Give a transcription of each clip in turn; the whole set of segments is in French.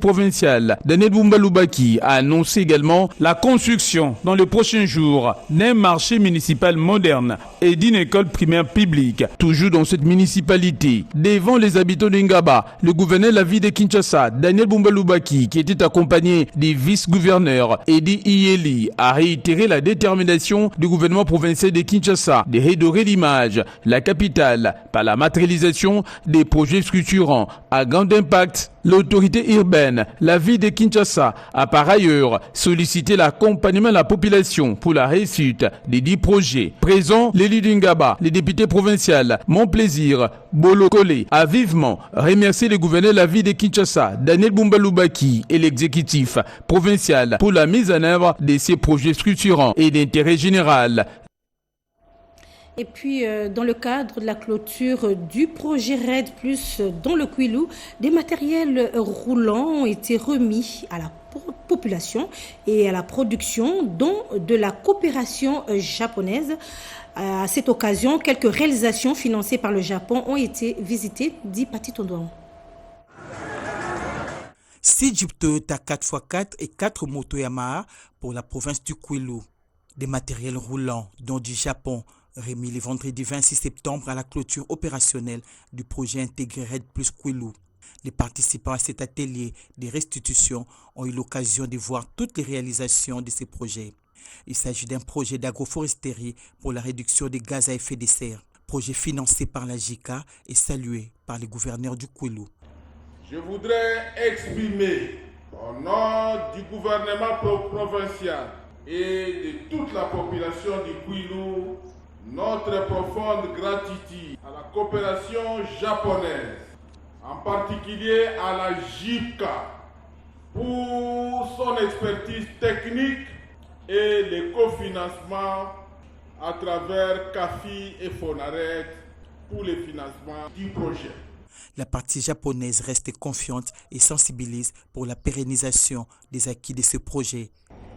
provincial Daniel Boumba-Loubaki a annoncé également la construction dans les prochains jours d'un marché municipal moderne et d'une école primaire publique. Toujours dans cette municipalité, devant les habitants d'Ingaba, le gouverneur de la ville de Kinshasa, Daniel Boumba-Loubaki, qui était accompagné des vice-gouverneurs et des IELI, a réitéré la détermination du gouvernement provincial de Kinshasa de redorer l'image, la capitale, par la matérialisation des projets structurants à grand impact. L'autorité urbaine, la ville de Kinshasa, a par ailleurs sollicité l'accompagnement de la population pour la réussite des 10 projets. Présent, l'élu d'Ingaba, le député provincial, Mon Plaisir, Bolo Kole, a vivement remercié le gouverneur de la ville de Kinshasa, Daniel Boumba-Loubaki, et l'exécutif provincial pour la mise en œuvre de ces projets structurants et d'intérêt général. Et puis, dans le cadre de la clôture du projet RED+, dans le Kwilu, des matériels roulants ont été remis à la population et à la production, dont de la coopération japonaise. À cette occasion, quelques réalisations financées par le Japon ont été visitées, dit Pati Tondouan. 6 Jeep Toyota 4x4 et 4 motos Yamaha pour la province du Kwilu. Des matériels roulants, dont du Japon, remis le vendredi 26 septembre à la clôture opérationnelle du projet intégré RED+ Kwilu. Les participants à cet atelier de restitution ont eu l'occasion de voir toutes les réalisations de ces projets. Il s'agit d'un projet d'agroforesterie pour la réduction des gaz à effet de serre, projet financé par la JICA et salué par le gouverneur du Kwilu. Je voudrais exprimer au nom du gouvernement provincial et de toute la population du Kwilu notre profonde gratitude à la coopération japonaise, en particulier à la JICA, pour son expertise technique et le cofinancement à travers CAFI et FONARED pour le financement du projet. La partie japonaise reste confiante et sensibilise pour la pérennisation des acquis de ce projet.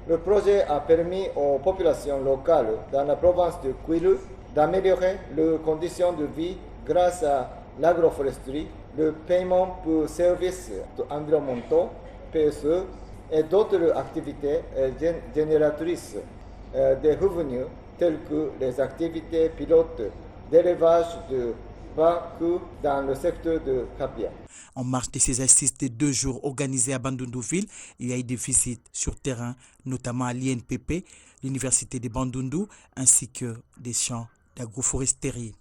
Le projet a permis aux populations locales dans la province de Kwilu d'améliorer leurs conditions de vie grâce à l'agroforesterie, le paiement pour services environnementaux, PSE, et d'autres activités génératrices de revenus telles que les activités pilotes d'élevage de vaches dans le secteur de Kapia. En marge de ces assises de 2 jours organisées à Bandundu-Ville, il y a eu des visites sur terrain, notamment à l'INPP, l'Université de Bandundu, ainsi que des champs d'agroforesterie.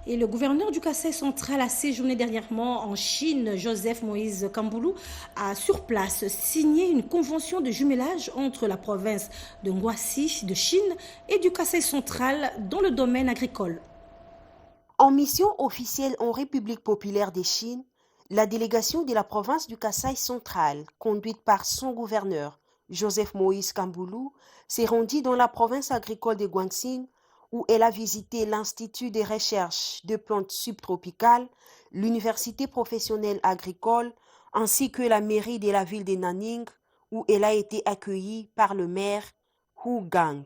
Et le gouverneur du Kasaï central a séjourné dernièrement en Chine. Joseph Moïse Kamboulou a sur place signé une convention de jumelage entre la province de Ngwasi de Chine et du Kasaï central dans le domaine agricole. En mission officielle en République populaire de Chine, la délégation de la province du Kasaï central, conduite par son gouverneur, Joseph Moïse Kamboulou, s'est rendue dans la province agricole de Guangxi, où elle a visité l'Institut de recherche de plantes subtropicales, l'Université professionnelle agricole, ainsi que la mairie de la ville de Nanning, où elle a été accueillie par le maire Hu Gang.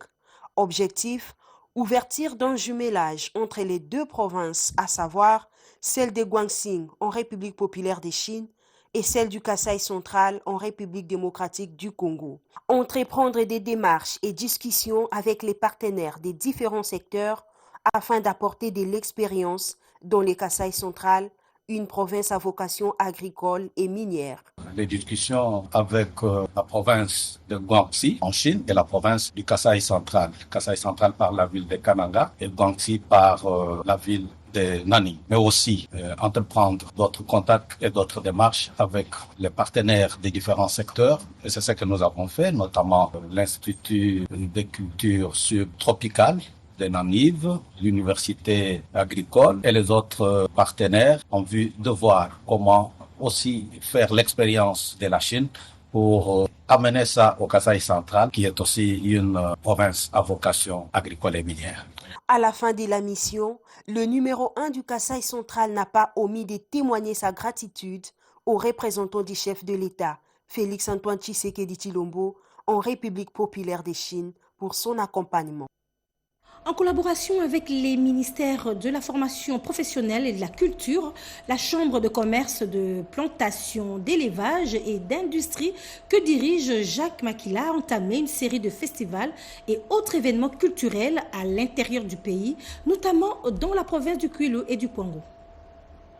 Objectif: ouverture d'un jumelage entre les 2 provinces, à savoir celle de Guangxi en République populaire de Chine et celle du Kasaï central en République démocratique du Congo. Entreprendre des démarches et discussions avec les partenaires des différents secteurs afin d'apporter de l'expérience dans le Kasaï central, une province à vocation agricole et minière. Les discussions avec la province de Guangxi en Chine et la province du Kasaï central. Kasaï central par la ville de Kananga et Guangxi par la ville de Nanning. Mais aussi entreprendre d'autres contacts et d'autres démarches avec les partenaires des différents secteurs. Et c'est ce que nous avons fait, notamment l'Institut de culture subtropicale de Nanive, l'université agricole et les autres partenaires en vue de voir comment aussi faire l'expérience de la Chine pour amener ça au Kasaï central, qui est aussi une province à vocation agricole et minière. À la fin de la mission, le numéro 1 du Kasaï central n'a pas omis de témoigner sa gratitude aux représentants du chef de l'État, Félix-Antoine Tshisekedi Tshilombo, en République populaire de Chine, pour son accompagnement. En collaboration avec les ministères de la formation professionnelle et de la culture, la Chambre de commerce de plantation, d'élevage et d'industrie que dirige Jacques Makila a entamé une série de festivals et autres événements culturels à l'intérieur du pays, notamment dans la province du Kwilu et du Kwango.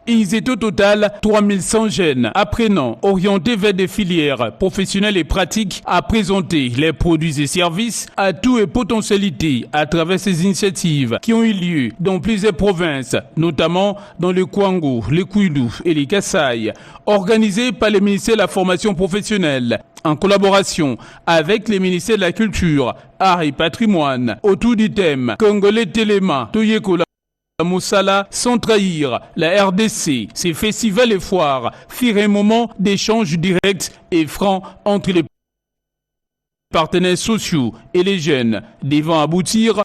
Ils étaient au total 3100 jeunes apprenants orientés vers des filières professionnelles et pratiques à présenter les produits et services à tout et potentialités à travers ces initiatives qui ont eu lieu dans plusieurs provinces, notamment dans le Kwango, le Kwilu et les Kasaï, organisés par le ministère de la formation professionnelle en collaboration avec les ministères de la culture, art et patrimoine autour du thème Congolais Téléma Toyekola Moussala sans trahir la RDC. Ces festivals et foires firent un moment d'échange direct et franc entre les partenaires sociaux et les jeunes, devant aboutir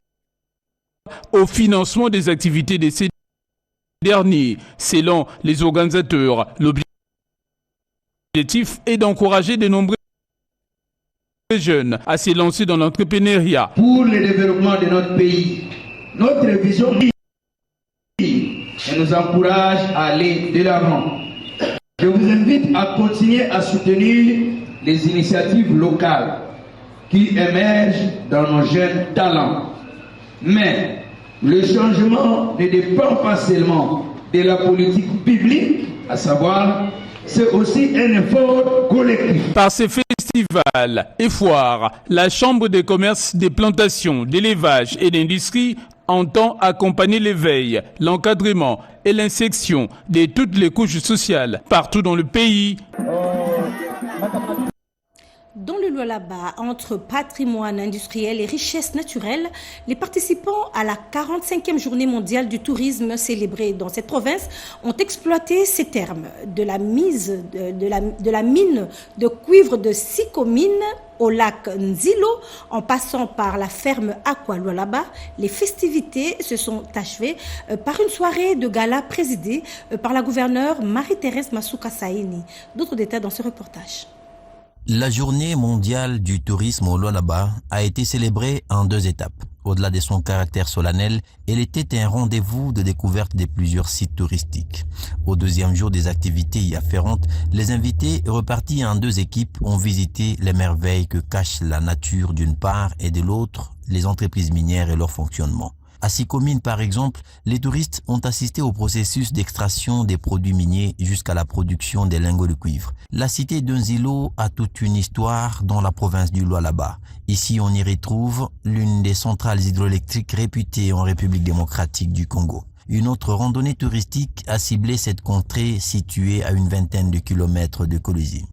au financement des activités de ces derniers. Selon les organisateurs, l'objectif est d'encourager de nombreux jeunes à se lancer dans l'entrepreneuriat. Pour le développement de notre pays, notre vision et nous encourage à aller de l'avant. Je vous invite à continuer à soutenir les initiatives locales qui émergent dans nos jeunes talents. Mais le changement ne dépend pas seulement de la politique publique, à savoir, c'est aussi un effort collectif. Par ces festivals et foires, la Chambre de commerce, des plantations, d'élevage et d'industrie entend accompagner l'éveil, l'encadrement et l'insertion de toutes les couches sociales partout dans le pays. Dans le Lualaba, entre patrimoine industriel et richesses naturelles, les participants à la 45e journée mondiale du tourisme célébrée dans cette province ont exploité ces termes de la mine de cuivre de Sikomine au lac Nzilo, en passant par la ferme Aqua Lualaba. Les festivités se sont achevées par une soirée de gala présidée par la gouverneure Marie-Thérèse Masuka Saini. D'autres détails dans ce reportage. La journée mondiale du tourisme au Lualaba a été célébrée en 2 étapes. Au-delà de son caractère solennel, elle était un rendez-vous de découverte de plusieurs sites touristiques. Au 2e jour des activités y afférentes, les invités, repartis en 2 équipes, ont visité les merveilles que cache la nature d'une part et de l'autre, les entreprises minières et leur fonctionnement. À Sikomine, par exemple, les touristes ont assisté au processus d'extraction des produits miniers jusqu'à la production des lingots de cuivre. La cité d'Nzilo a toute une histoire dans la province du Lualaba. Ici, on y retrouve l'une des centrales hydroélectriques réputées en République démocratique du Congo. Une autre randonnée touristique a ciblé cette contrée située à une 20aine de kilomètres de Kolwezi.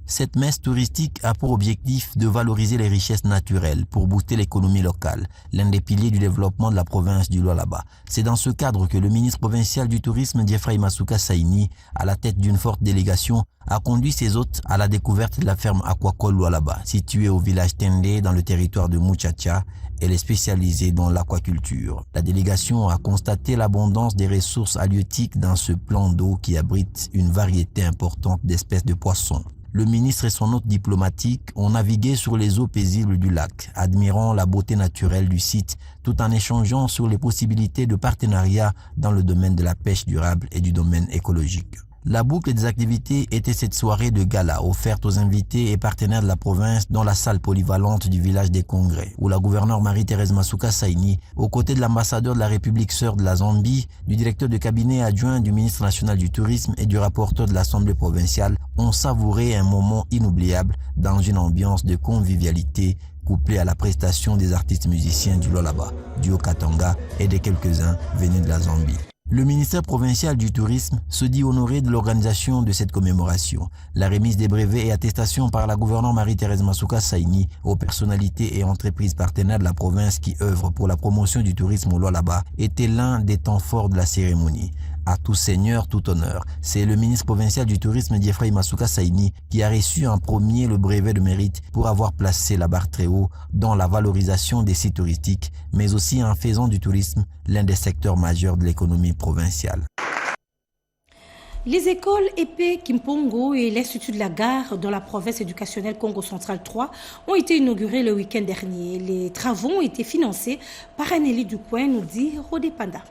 Cette messe touristique a pour objectif de valoriser les richesses naturelles pour booster l'économie locale, l'un des piliers du développement de la province du Lualaba. C'est dans ce cadre que le ministre provincial du tourisme, Diefray Masuka Saini, à la tête d'une forte délégation, a conduit ses hôtes à la découverte de la ferme Aquacole Lualaba, située au village Tendé dans le territoire de Muchacha. Elle est spécialisée dans l'aquaculture. La délégation a constaté l'abondance des ressources halieutiques dans ce plan d'eau qui abrite une variété importante d'espèces de poissons. Le ministre et son hôte diplomatique ont navigué sur les eaux paisibles du lac, admirant la beauté naturelle du site, tout en échangeant sur les possibilités de partenariat dans le domaine de la pêche durable et du domaine écologique. La boucle des activités était cette soirée de gala offerte aux invités et partenaires de la province dans la salle polyvalente du village des Congrès, où la gouverneure Marie-Thérèse Masuka Saini, aux côtés de l'ambassadeur de la République sœur de la Zambie, du directeur de cabinet adjoint du ministre national du tourisme et du rapporteur de l'Assemblée provinciale, ont savouré un moment inoubliable dans une ambiance de convivialité couplée à la prestation des artistes musiciens du Lualaba, du Haut-Katanga et de quelques-uns venus de la Zambie. Le ministère provincial du tourisme se dit honoré de l'organisation de cette commémoration. La remise des brevets et attestations par la gouverneure Marie-Thérèse Masuka Saini aux personnalités et entreprises partenaires de la province qui œuvrent pour la promotion du tourisme au Lualaba était l'un des temps forts de la cérémonie. À tout seigneur, tout honneur. C'est le ministre provincial du tourisme Diefray Masuka Saini qui a reçu en premier le brevet de mérite pour avoir placé la barre très haut dans la valorisation des sites touristiques, mais aussi en faisant du tourisme l'un des secteurs majeurs de l'économie provinciale. Les écoles épée Kimpongo et l'Institut de la Gare dans la province éducationnelle Congo Central 3 ont été inaugurés le week-end dernier. Les travaux ont été financés par un élu du coin, nous dit Rodé Panda.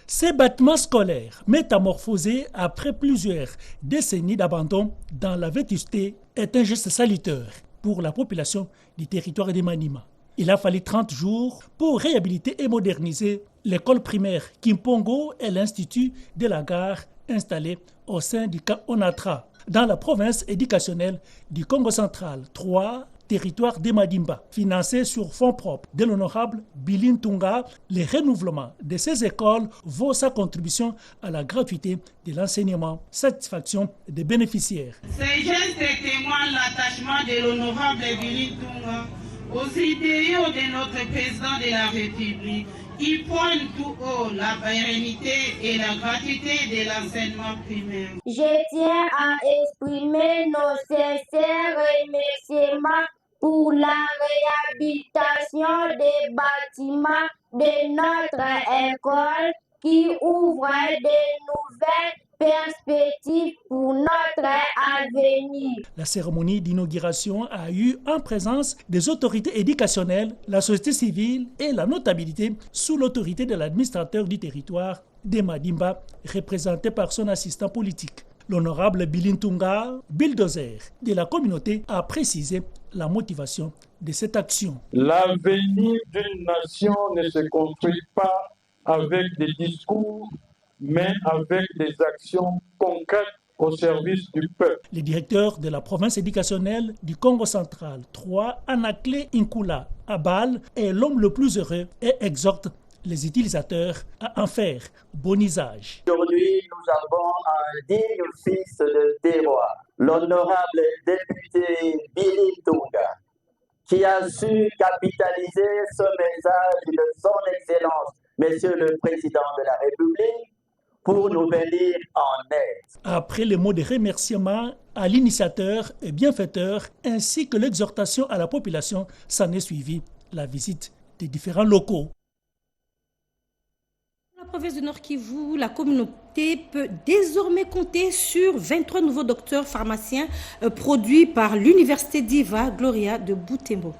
Ces bâtiments scolaires, métamorphosés après plusieurs décennies d'abandon dans la vétusté, est un geste salutaire pour la population du territoire de Maniema. Il a fallu 30 jours pour réhabiliter et moderniser l'école primaire Kimpongo et l'Institut de la Gare installé au sein du camp Onatra, dans la province éducationnelle du Congo central 3, territoire de Madimba, financé sur fonds propres de l'honorable Bilin Tunga. Le renouvellement de ces écoles vaut sa contribution à la gratuité de l'enseignement, satisfaction des bénéficiaires. Ces gestes témoignent l'attachement de l'honorable Bilin Tunga aux idéaux de notre président de la République. Il pointe tout haut la pérennité et la gratuité de l'enseignement primaire. Je tiens à exprimer nos sincères remerciements pour la réhabilitation des bâtiments de notre école qui ouvre de nouvelles perspectives pour notre avenir. La cérémonie d'inauguration a eu en présence des autorités éducationnelles, la société civile et la notabilité sous l'autorité de l'administrateur du territoire de Madimba, représenté par son assistant politique. L'honorable Bilin Tunga, bulldozer de la communauté, a précisé la motivation de cette action. L'avenir d'une nation ne se construit pas avec des discours, mais avec des actions concrètes au service du peuple. Le directeur de la province éducationnelle du Congo central 3, Anakle Inkula Abal, est l'homme le plus heureux et exhorte les utilisateurs à en faire bon usage. Aujourd'hui, nous avons un digne fils de terroir, l'honorable député Bilin Tunga, qui a su capitaliser ce message de son Excellence, Monsieur le Président de la République, pour nous venir en aide. Après les mots de remerciement à l'initiateur et bienfaiteur, ainsi que l'exhortation à la population, s'en est suivi la visite des différents locaux. Dans la province du Nord Kivu, la communauté peut désormais compter sur 23 nouveaux docteurs pharmaciens produits par l'université d'Iva Gloria de Butembo.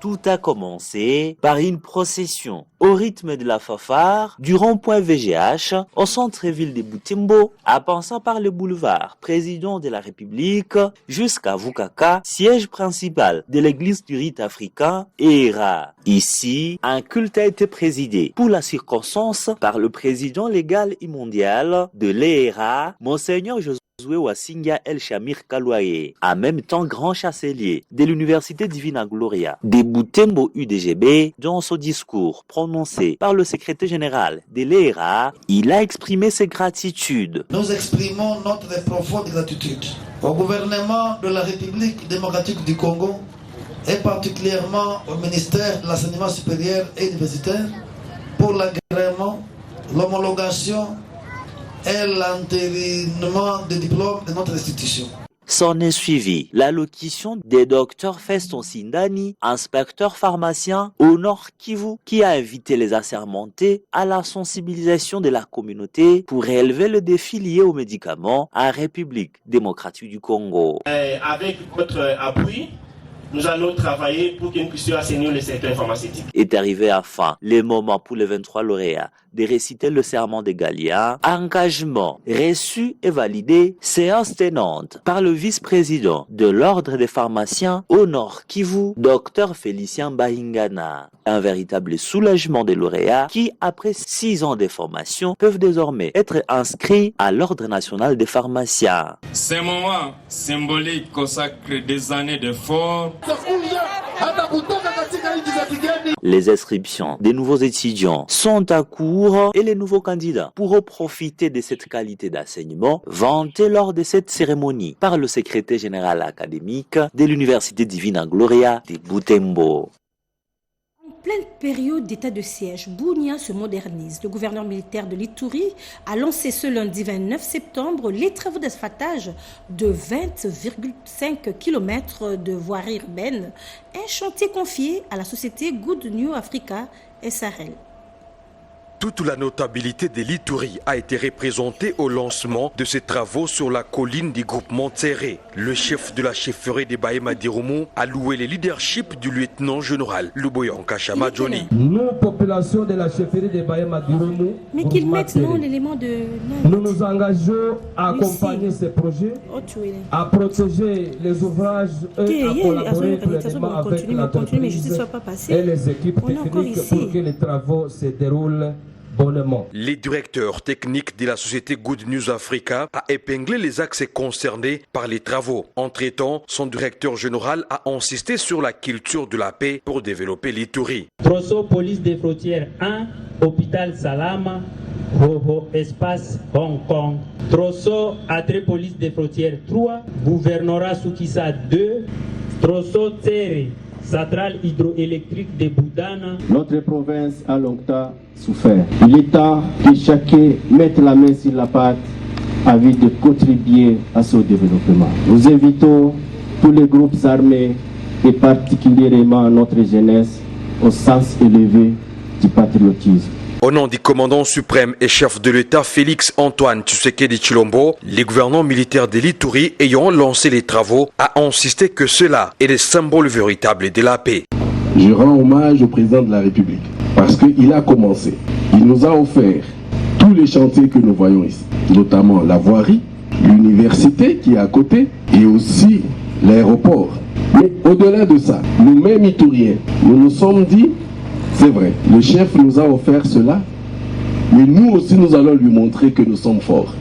Tout a commencé par une procession au rythme de la fanfare du rond-point VGH au centre-ville de Butembo, en passant par le boulevard Président de la République jusqu'à Vukaka, siège principal de l'église du rite africain ERA. Ici, un culte a été présidé pour la circonstance par le président légal et mondial de l'ERA, Monseigneur Josué Wasinga El Shamir Kalouaye, en même temps grand chancelier de l'université Divina Gloria de Butembo UDGB. Dans son discours prononcé par le secrétaire général de l'ERA, il a exprimé ses gratitudes. Nous exprimons notre profonde gratitude au gouvernement de la République démocratique du Congo et particulièrement au ministère de l'enseignement supérieur et universitaire pour l'agrément, l'homologation et l'entérinement des diplômes de notre institution. S'en est suivi l'allocution des docteurs Feston Sindani, inspecteur pharmacien au Nord Kivu, qui a invité les assermentés à la sensibilisation de la communauté pour relever le défi lié aux médicaments en République démocratique du Congo. Avec votre appui, nous allons travailler pour que nous puissions assainir le secteur pharmaceutique. Est arrivé enfin le moment pour les 23 lauréats de réciter le serment des Galiens. Engagement reçu et validé, séance tenante par le vice-président de l'ordre des pharmaciens au Nord Kivu, Dr Félicien Bahingana. Un véritable soulagement des lauréats qui, après 6 ans de formation, peuvent désormais être inscrits à l'ordre national des pharmaciens. Ces moments symboliques consacrent des années d'efforts. Les inscriptions des nouveaux étudiants sont à court et les nouveaux candidats pourront profiter de cette qualité d'enseignement vantée lors de cette cérémonie par le secrétaire général académique de l'université Divina Gloria de Butembo. En pleine période d'état de siège, Bunia se modernise. Le gouverneur militaire de l'Ituri a lancé ce lundi 29 septembre les travaux d'asphaltage de 20,5 km de voirie urbaine, un chantier confié à la société Good New Africa SRL. Toute la notabilité de l'Ituri a été représentée au lancement de ces travaux sur la colline du groupement Tséré. Le chef de la chefferie de Bahema Dirumu a loué le leadership du lieutenant-général Luboyan Kachama Johnny. Nous, population de la chefferie de Bahema Dirumu, mais qu'ils mettent non l'élément de... Nous nous engageons à accompagner ces projets, à protéger les ouvrages et à collaborer pleinement avec l'entreprise et les équipes techniques pour que les travaux se déroulent bonnement. Le directeur technique de la société Good News Africa a épinglé les axes concernés par les travaux. Entre-temps, son directeur général a insisté sur la culture de la paix pour développer l'Ituri. Trosso Police des Frontières 1, Hôpital Salama, Hoho Espace Hong Kong. Trosso Atre Police des Frontières 3, Gouvernorat Soukissa 2, Trosso Tséré, centrale hydroélectrique de Boudana. Notre province a longtemps souffert. Il est temps que chacun mette la main sur la pâte afin de contribuer à son développement. Nous invitons tous les groupes armés et particulièrement notre jeunesse au sens élevé du patriotisme. Au nom du commandant suprême et chef de l'État Félix Antoine Tshisekedi Tshilombo, les gouvernants militaires de l'Ituri ayant lancé les travaux a insisté que cela est le symbole véritable de la paix. Je rends hommage au président de la République parce qu'il a commencé. Il nous a offert tous les chantiers que nous voyons ici, notamment la voirie, l'université qui est à côté et aussi l'aéroport. Mais au-delà de ça, nous-mêmes Ituriens, nous nous sommes dit, c'est vrai, le chef nous a offert cela, mais nous aussi nous allons lui montrer que nous sommes forts,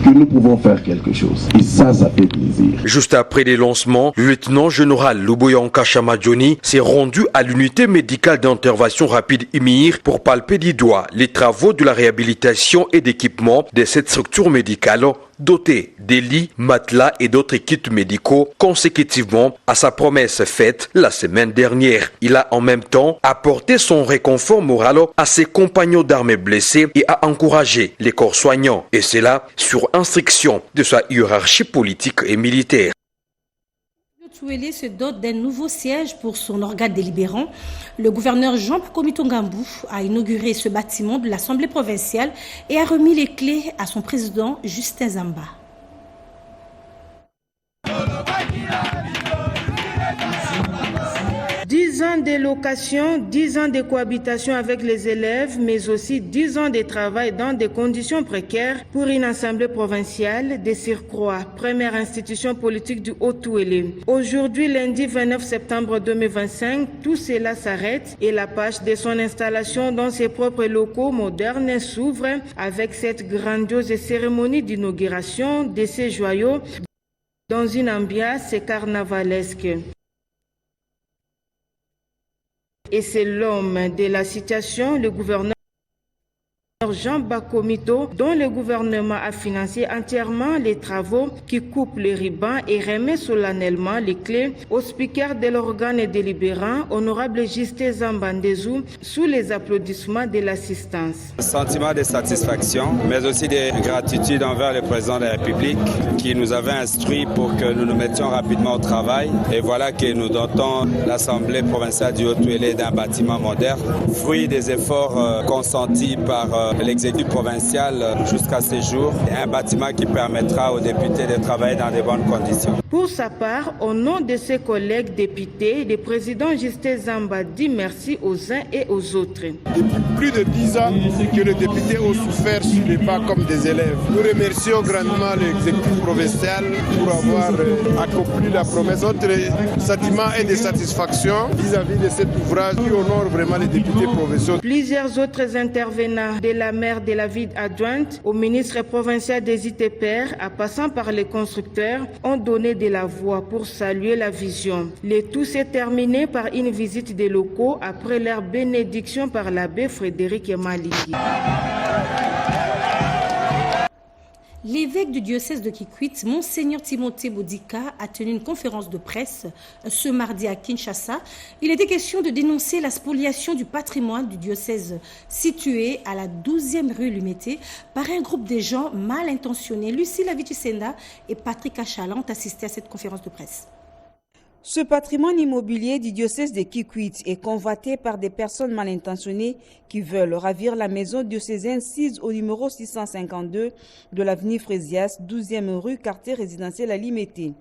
que nous pouvons faire quelque chose. Et ça fait plaisir. Juste après les lancements, le lieutenant-général Luboyan Kachama Johnny s'est rendu à l'unité médicale d'intervention rapide IMIR pour palper du doigt les travaux de la réhabilitation et d'équipement de cette structure médicale dotée des lits, matelas et d'autres kits médicaux consécutivement à sa promesse faite la semaine dernière. Il a en même temps apporté son réconfort moral à ses compagnons d'armée blessés et a encouragé les corps soignants. Et cela sur instruction de sa hiérarchie politique et militaire. Touélé se dote d'un nouveau siège pour son organe délibérant. Le gouverneur Jean-Paul Mitongambou a inauguré ce bâtiment de l'Assemblée provinciale et a remis les clés à son président Justin Zamba. Ans de location, 10 ans de cohabitation avec les élèves, mais aussi 10 ans de travail dans des conditions précaires pour une assemblée provinciale de surcroît, première institution politique du Haut-Touélé. Aujourd'hui, lundi 29 septembre 2025, tout cela s'arrête et la page de son installation dans ses propres locaux modernes s'ouvre avec cette grandiose cérémonie d'inauguration de ces joyaux dans une ambiance carnavalesque. Et c'est l'homme de la situation, le gouverneur Jean Bakomito, dont le gouvernement a financé entièrement les travaux qui coupent les rubans et remet solennellement les clés au speaker de l'organe délibérant, honorable Justin Zambandezou, sous les applaudissements de l'assistance. Sentiment de satisfaction, mais aussi de gratitude envers le président de la République qui nous avait instruit pour que nous nous mettions rapidement au travail. Et voilà que nous dotons l'Assemblée provinciale du Haut-Touélé d'un bâtiment moderne, fruit des efforts consentis par l'exécutif provincial jusqu'à ce jour, un bâtiment qui permettra aux députés de travailler dans de bonnes conditions. Pour sa part, au nom de ses collègues députés, le président Justin Zamba dit merci aux uns et aux autres. Depuis plus de 10 ans que les députés ont souffert sur les pas comme des élèves. Nous remercions grandement l'exécutif provincial pour avoir accompli la promesse. Notre sentiment est de satisfaction vis-à-vis de cet ouvrage qui honore vraiment les députés provinciaux. Plusieurs autres intervenants de la maire de la ville adjointe au ministre provincial des ITPR, en passant par les constructeurs, ont donné de la voix pour saluer la vision. Le tout s'est terminé par une visite des locaux après leur bénédiction par l'abbé Frédéric Maliki. L'évêque du diocèse de Kikwit, Monseigneur Timothée Boudica, a tenu une conférence de presse ce mardi à Kinshasa. Il était question de dénoncer la spoliation du patrimoine du diocèse situé à la 12e rue Lumété par un groupe de gens mal intentionnés. Lucie Lavitusenda et Patrick Achala ont assisté à cette conférence de presse. Ce patrimoine immobilier du diocèse de Kikwit est convoité par des personnes mal intentionnées qui veulent ravir la maison diocésaine sise au numéro 652 de l'avenue Frésias, 12e rue, quartier résidentiel à Limete.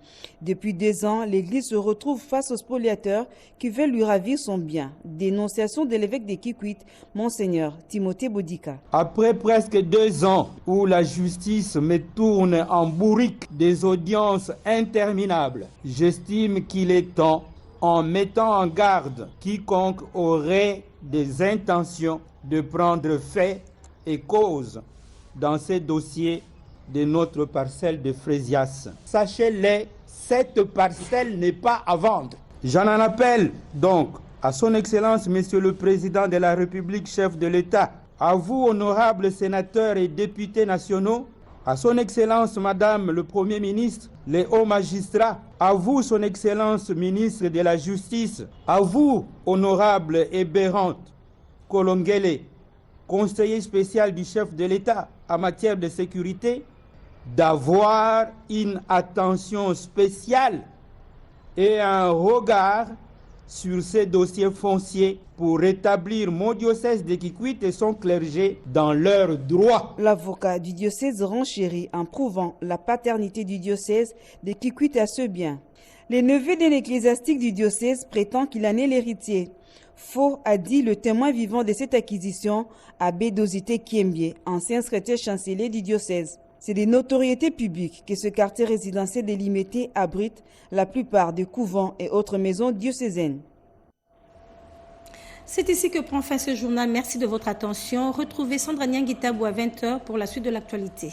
Depuis 2 ans, l'église se retrouve face aux spoliateurs qui veulent lui ravir son bien. Dénonciation de l'évêque de Kikwit, Monseigneur Timothée Bodika. Après presque 2 ans où la justice me tourne en bourrique des audiences interminables, j'estime qu'il est temps, en mettant en garde quiconque aurait des intentions de prendre fait et cause dans ces dossiers de notre parcelle de Frésias. Sachez-le, cette parcelle n'est pas à vendre. J'en appelle donc à son Excellence, Monsieur le Président de la République, chef de l'État, à vous, honorables sénateurs et députés nationaux, à son Excellence, Madame le Premier ministre, les hauts magistrats, à vous, son Excellence, ministre de la Justice, à vous, honorable Ebérante Kolongele, conseiller spécial du chef de l'État en matière de sécurité, d'avoir une attention spéciale et un regard sur ces dossiers fonciers pour rétablir mon diocèse de Kikwit et son clergé dans leurs droits. L'avocat du diocèse renchérit en prouvant la paternité du diocèse de Kikwit à ce bien. Le neveu d'un ecclésiastique du diocèse prétend qu'il en est l'héritier. Faux, a dit le témoin vivant de cette acquisition, abbé Dosité Kiembie, ancien secrétaire chancelier du diocèse. C'est des notoriétés publiques que ce quartier résidentiel de Limete abrite la plupart des couvents et autres maisons diocésaines. C'est ici que prend fin ce journal. Merci de votre attention. Retrouvez Sandra Nianguitabou à 20h pour la suite de l'actualité.